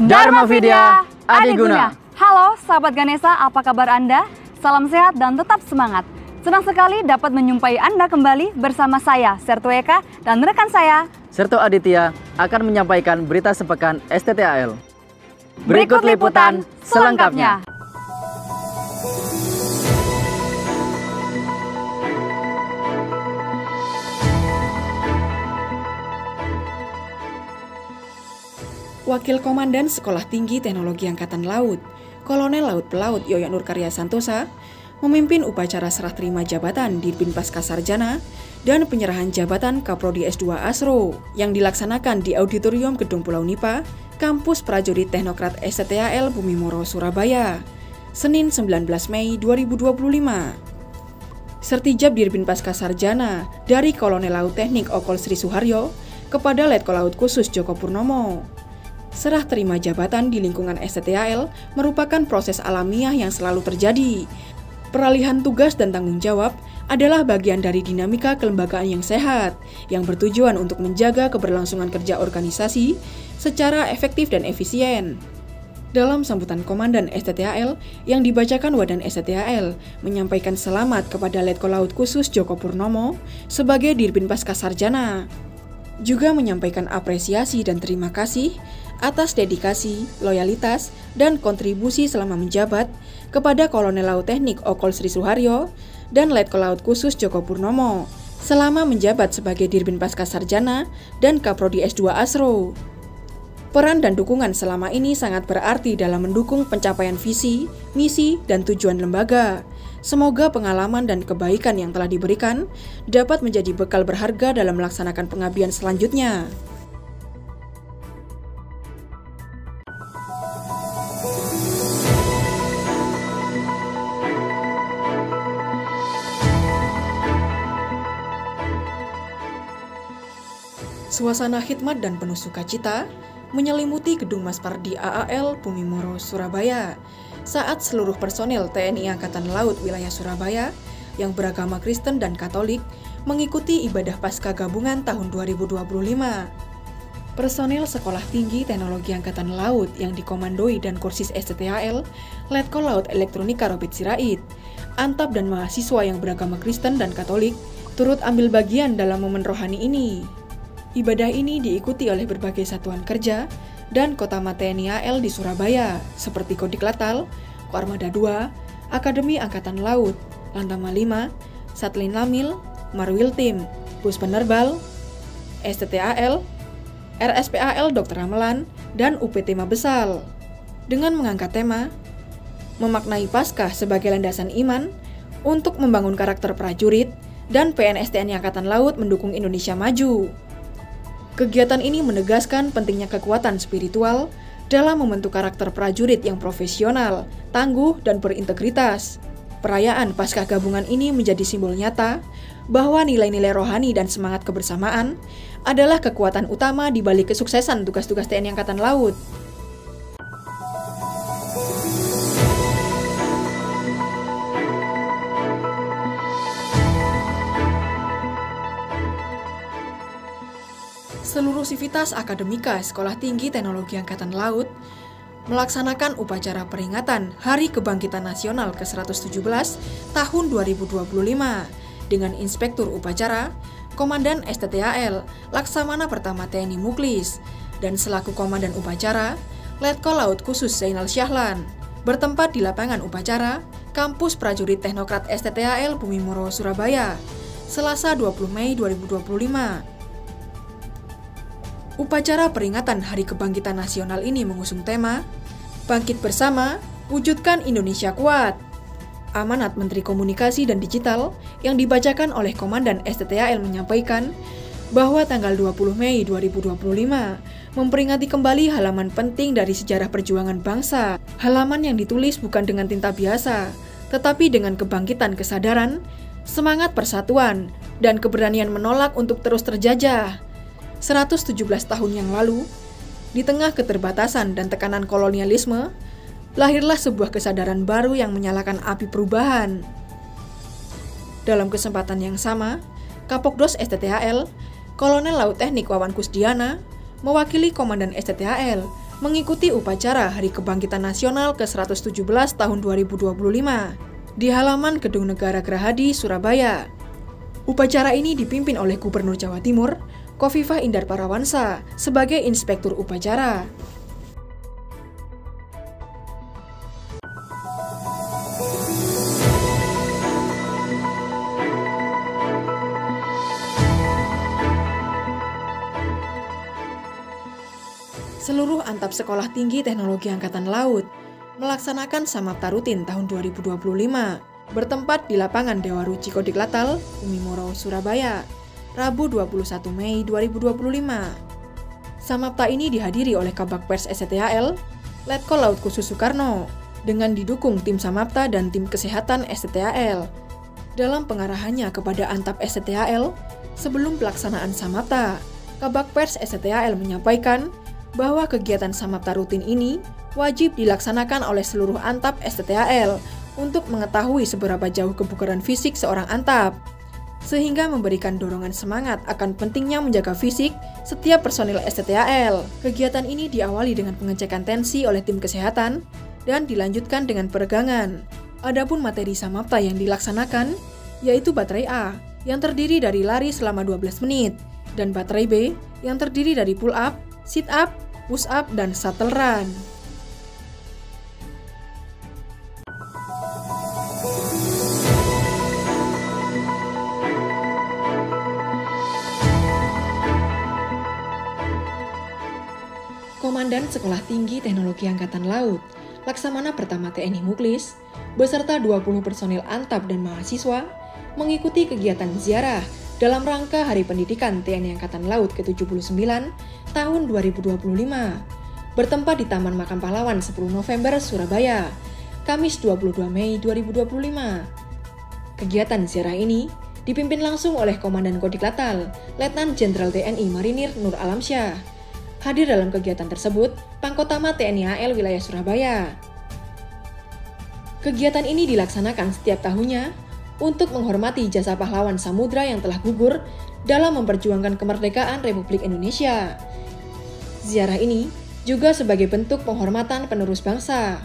Dharma Vidya Adiguna. Halo sahabat Ganesha, apa kabar Anda? Salam sehat dan tetap semangat. Senang sekali dapat menyumpai Anda kembali bersama saya, Sertu Eka, dan rekan saya, Sertu Aditya, akan menyampaikan berita sepekan STTAL. Berikut liputan selengkapnya. Wakil Komandan Sekolah Tinggi Teknologi Angkatan Laut, Kolonel Laut Pelaut Yoyo Nurkarya Santosa, memimpin upacara serah terima jabatan Dirjen Pascasarjana dan penyerahan jabatan Kaprodi S2 Asro yang dilaksanakan di Auditorium Gedung Pulau Nipa, Kampus Prajurit Teknokrat STTAL Bumimoro, Surabaya, Senin 19 Mei 2025. Sertijab Dirjen Pascasarjana dari Kolonel Laut Teknik Okol Sri Suharyo kepada Letkol Laut Khusus Joko Purnomo. Serah terima jabatan di lingkungan STTAL merupakan proses alamiah yang selalu terjadi. Peralihan tugas dan tanggung jawab adalah bagian dari dinamika kelembagaan yang sehat, yang bertujuan untuk menjaga keberlangsungan kerja organisasi secara efektif dan efisien. Dalam sambutan Komandan STTAL yang dibacakan Wadan STTAL menyampaikan selamat kepada Letkol Laut Khusus Joko Purnomo sebagai Dirjen Pascasarjana. Juga menyampaikan apresiasi dan terima kasih atas dedikasi, loyalitas, dan kontribusi selama menjabat kepada Kolonel Laut Teknik Okol Sri Suharyo dan Letkol Laut Khusus Joko Purnomo selama menjabat sebagai Dirjen Pascasarjana dan Kaprodi S2 Asro. Peran dan dukungan selama ini sangat berarti dalam mendukung pencapaian visi, misi, dan tujuan lembaga. Semoga pengalaman dan kebaikan yang telah diberikan dapat menjadi bekal berharga dalam melaksanakan pengabdian selanjutnya. Suasana khidmat dan penuh sukacita menyelimuti Gedung Maspardi AAL Bumimoro, Surabaya saat seluruh personel TNI Angkatan Laut wilayah Surabaya yang beragama Kristen dan Katolik mengikuti ibadah Paskah Gabungan tahun 2025. Personel Sekolah Tinggi Teknologi Angkatan Laut yang dikomandoi dan Kursis STTAL, Letkol Laut Elektronika Robert Sirait, Antap dan mahasiswa yang beragama Kristen dan Katolik turut ambil bagian dalam momen rohani ini. Ibadah ini diikuti oleh berbagai satuan kerja dan Kotama TNI AL di Surabaya seperti Kodik Latal, Koarmada 2, Akademi Angkatan Laut, Lantama 5, Satlin Lamil, Marwil Tim, Bus Penerbal, STTAL, RSPAL Dr. Ramelan, dan UPT Mabesal. Dengan mengangkat tema, memaknai Paskah sebagai landasan iman untuk membangun karakter prajurit dan PNS TNI Angkatan Laut mendukung Indonesia maju. Kegiatan ini menegaskan pentingnya kekuatan spiritual dalam membentuk karakter prajurit yang profesional, tangguh, dan berintegritas. Perayaan Paskah Gabungan ini menjadi simbol nyata bahwa nilai-nilai rohani dan semangat kebersamaan adalah kekuatan utama di balik kesuksesan tugas-tugas TNI Angkatan Laut. Seluruh sivitas akademika Sekolah Tinggi Teknologi Angkatan Laut melaksanakan upacara peringatan Hari Kebangkitan Nasional ke-117 tahun 2025 dengan Inspektur Upacara, Komandan STTAL, Laksamana Pertama TNI Muklis, dan selaku Komandan Upacara, Letkol Laut Khusus Zainal Syahlan, bertempat di lapangan upacara Kampus Prajurit Teknokrat STTAL Bumimoro, Surabaya, Selasa 20 Mei 2025. Upacara peringatan Hari Kebangkitan Nasional ini mengusung tema Bangkit Bersama, Wujudkan Indonesia Kuat. Amanat Menteri Komunikasi dan Digital yang dibacakan oleh Komandan STTAL menyampaikan bahwa tanggal 20 Mei 2025 memperingati kembali halaman penting dari sejarah perjuangan bangsa. Halaman yang ditulis bukan dengan tinta biasa, tetapi dengan kebangkitan kesadaran, semangat persatuan, dan keberanian menolak untuk terus terjajah. 117 tahun yang lalu, di tengah keterbatasan dan tekanan kolonialisme, lahirlah sebuah kesadaran baru yang menyalakan api perubahan. Dalam kesempatan yang sama, Kapokdos STTAL, Kolonel Laut Teknik Wawan Kusdiana, mewakili Komandan STTAL, mengikuti upacara Hari Kebangkitan Nasional ke-117 tahun 2025 di halaman Gedung Negara Gerahadi, Surabaya. Upacara ini dipimpin oleh Gubernur Jawa Timur, Khofifah Indar Parawansa, sebagai Inspektur Upacara. Seluruh antap Sekolah Tinggi Teknologi Angkatan Laut melaksanakan samapta rutin tahun 2025 bertempat di lapangan Dewa Ruci Kodiklatal, Umimoro, Surabaya, Rabu 21 Mei 2025. Samapta ini dihadiri oleh Kabag Pers STTHL, Letkol Laut Khusus Soekarno, dengan didukung tim Samapta dan tim kesehatan STTHL. Dalam pengarahannya kepada antap STTHL, sebelum pelaksanaan Samapta, Kabag Pers STTHL menyampaikan bahwa kegiatan samapta rutin ini wajib dilaksanakan oleh seluruh antap STTHL untuk mengetahui seberapa jauh kebugaran fisik seorang antap, sehingga memberikan dorongan semangat akan pentingnya menjaga fisik setiap personil STTHL. Kegiatan ini diawali dengan pengecekan tensi oleh tim kesehatan dan dilanjutkan dengan peregangan. Adapun materi samapta yang dilaksanakan yaitu baterai A yang terdiri dari lari selama 12 menit dan baterai B yang terdiri dari pull up, sit up, push up, dan shuttle run. Komandan Sekolah Tinggi Teknologi Angkatan Laut, Laksamana Pertama TNI Muklis, beserta 20 personil antap dan mahasiswa mengikuti kegiatan ziarah dalam rangka Hari Pendidikan TNI Angkatan Laut ke-79 tahun 2025, bertempat di Taman Makam Pahlawan 10 November, Surabaya, Kamis 22 Mei 2025. Kegiatan ziarah ini dipimpin langsung oleh Komandan Kodiklatal, Letnan Jenderal TNI Marinir Nur Alamsyah. Hadir dalam kegiatan tersebut, Pangkotama TNI AL Wilayah Surabaya. Kegiatan ini dilaksanakan setiap tahunnya untuk menghormati jasa pahlawan samudra yang telah gugur dalam memperjuangkan kemerdekaan Republik Indonesia. Ziarah ini juga sebagai bentuk penghormatan penerus bangsa.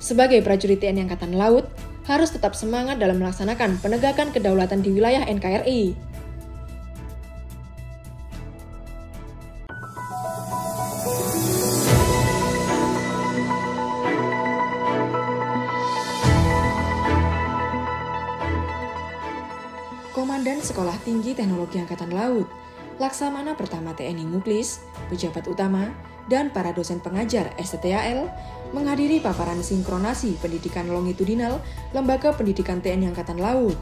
Sebagai prajurit TNI Angkatan Laut, harus tetap semangat dalam melaksanakan penegakan kedaulatan di wilayah NKRI. Komandan Sekolah Tinggi Teknologi Angkatan Laut, Laksamana Pertama TNI Muklis, pejabat utama, dan para dosen pengajar STTHL menghadiri paparan sinkronasi pendidikan longitudinal Lembaga Pendidikan TNI Angkatan Laut,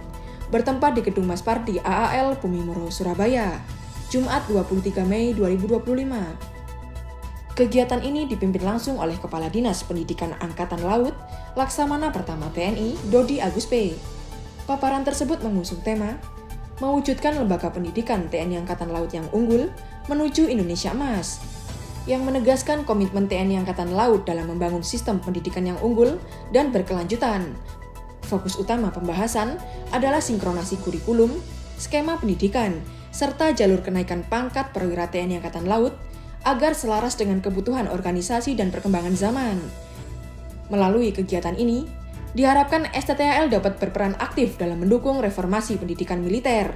bertempat di Gedung Maspardi AAL Pumimoro, Surabaya, Jumat 23 Mei 2025. Kegiatan ini dipimpin langsung oleh Kepala Dinas Pendidikan Angkatan Laut, Laksamana Pertama TNI, Dodi Agus P. Paparan tersebut mengusung tema mewujudkan lembaga pendidikan TNI Angkatan Laut yang unggul menuju Indonesia Emas, yang menegaskan komitmen TNI Angkatan Laut dalam membangun sistem pendidikan yang unggul dan berkelanjutan. Fokus utama pembahasan adalah sinkronasi kurikulum, skema pendidikan, serta jalur kenaikan pangkat perwira TNI Angkatan Laut agar selaras dengan kebutuhan organisasi dan perkembangan zaman. Melalui kegiatan ini, diharapkan STTHL dapat berperan aktif dalam mendukung reformasi pendidikan militer.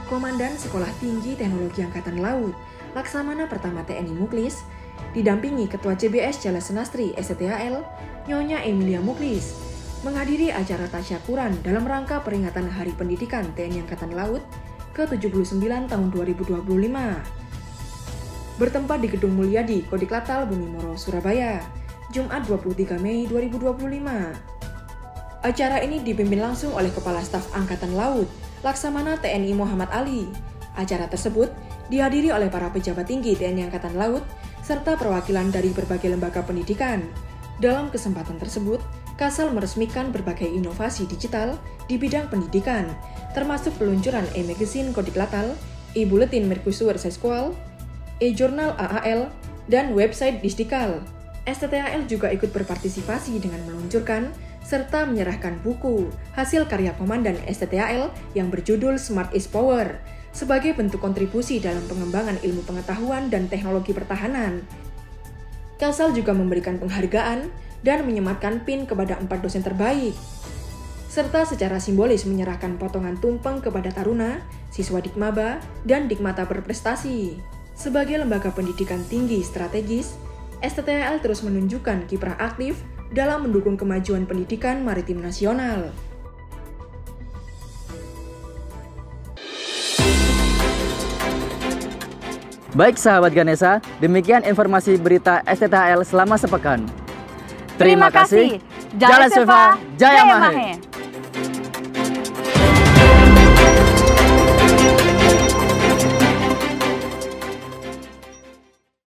Komandan Sekolah Tinggi Teknologi Angkatan Laut, Laksamana Pertama TNI Muklis, didampingi Ketua CBS Jala Senastri STTHL, Nyonya Emilia Muklis, menghadiri acara tasyakuran dalam rangka peringatan Hari Pendidikan TNI Angkatan Laut ke-79 tahun 2025. Bertempat di Gedung Mulyadi, Kodiklatal, Bumimoro, Surabaya, Jumat 23 Mei 2025. Acara ini dipimpin langsung oleh Kepala Staf Angkatan Laut, Laksamana TNI Muhammad Ali. Acara tersebut dihadiri oleh para pejabat tinggi TNI Angkatan Laut serta perwakilan dari berbagai lembaga pendidikan. Dalam kesempatan tersebut, Kasal meresmikan berbagai inovasi digital di bidang pendidikan, termasuk peluncuran e-magazine Kodiklatal, e-bulletin Mercusuar Seskual, e-jurnal AAL, dan website Disdikal. STTAL juga ikut berpartisipasi dengan meluncurkan serta menyerahkan buku hasil karya Komandan STTAL yang berjudul Smart is Power sebagai bentuk kontribusi dalam pengembangan ilmu pengetahuan dan teknologi pertahanan. Kalsel juga memberikan penghargaan dan menyematkan PIN kepada 4 dosen terbaik, serta secara simbolis menyerahkan potongan tumpeng kepada taruna, siswa Dikmaba, dan Dikmata berprestasi. Sebagai lembaga pendidikan tinggi strategis, STTAL terus menunjukkan kiprah aktif dalam mendukung kemajuan pendidikan maritim nasional. Baik sahabat Ganesha, demikian informasi berita STTAL selama sepekan. Terima kasih. Jaya Seva, Jaya Mahe.